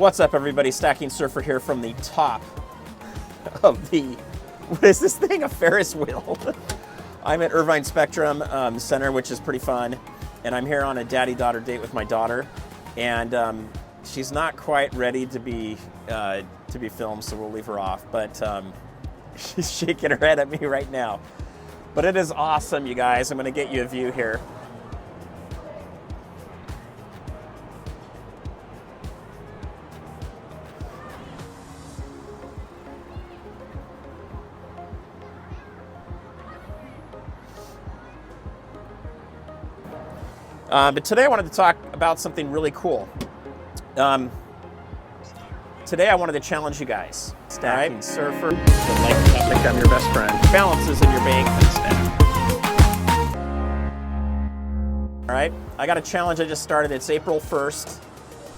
What's up, everybody? Stacking Surfer here from the top of the, what is this thing? A Ferris wheel. I'm at Irvine Spectrum Center, which is pretty fun. And I'm here on a daddy-daughter date with my daughter. And she's not quite ready to be filmed, so we'll leave her off. But she's shaking her head at me right now. But it is awesome, you guys. I'm gonna get you a view here. But today I wanted to talk about something really cool. Today I wanted to challenge you guys. Stacking Surfer, I think I'm your best friend. Balances in your bank and stack. All right, I got a challenge I just started. It's April 1st.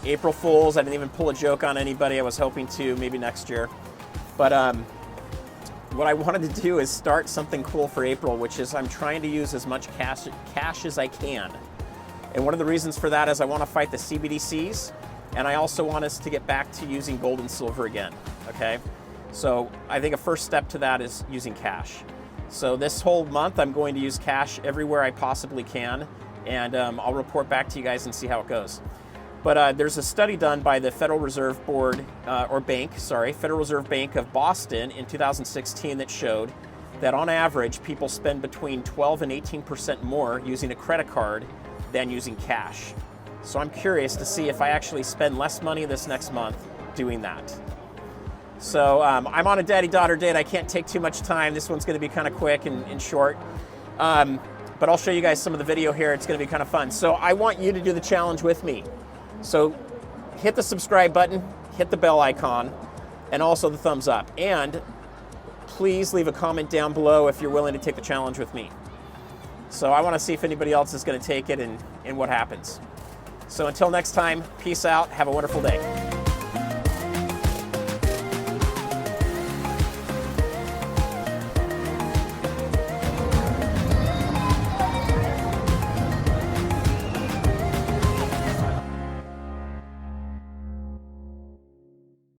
April Fools. I didn't even pull a joke on anybody. I was hoping to, maybe next year. But what I wanted to do is start something cool for April, which is I'm trying to use as much cash as I can. And one of the reasons for that is I want to fight the CBDCs, and I also want us to get back to using gold and silver again, okay? So I think a first step to that is using cash. So this whole month, I'm going to use cash everywhere I possibly can, and I'll report back to you guys and see how it goes. But there's a study done by the Federal Reserve Board, Federal Reserve Bank of Boston in 2016 that showed that on average, people spend between 12 and 18% more using a credit card than using cash. So I'm curious to see if I actually spend less money this next month doing that. So I'm on a daddy-daughter date. I can't take too much time. This one's gonna be kind of quick and short. But I'll show you guys some of the video here. It's gonna be kind of fun. So I want you to do the challenge with me. So hit the subscribe button, hit the bell icon, and also the thumbs up. And please leave a comment down below if you're willing to take the challenge with me. So I want to see if anybody else is going to take it and what happens. So until next time, peace out. Have a wonderful day.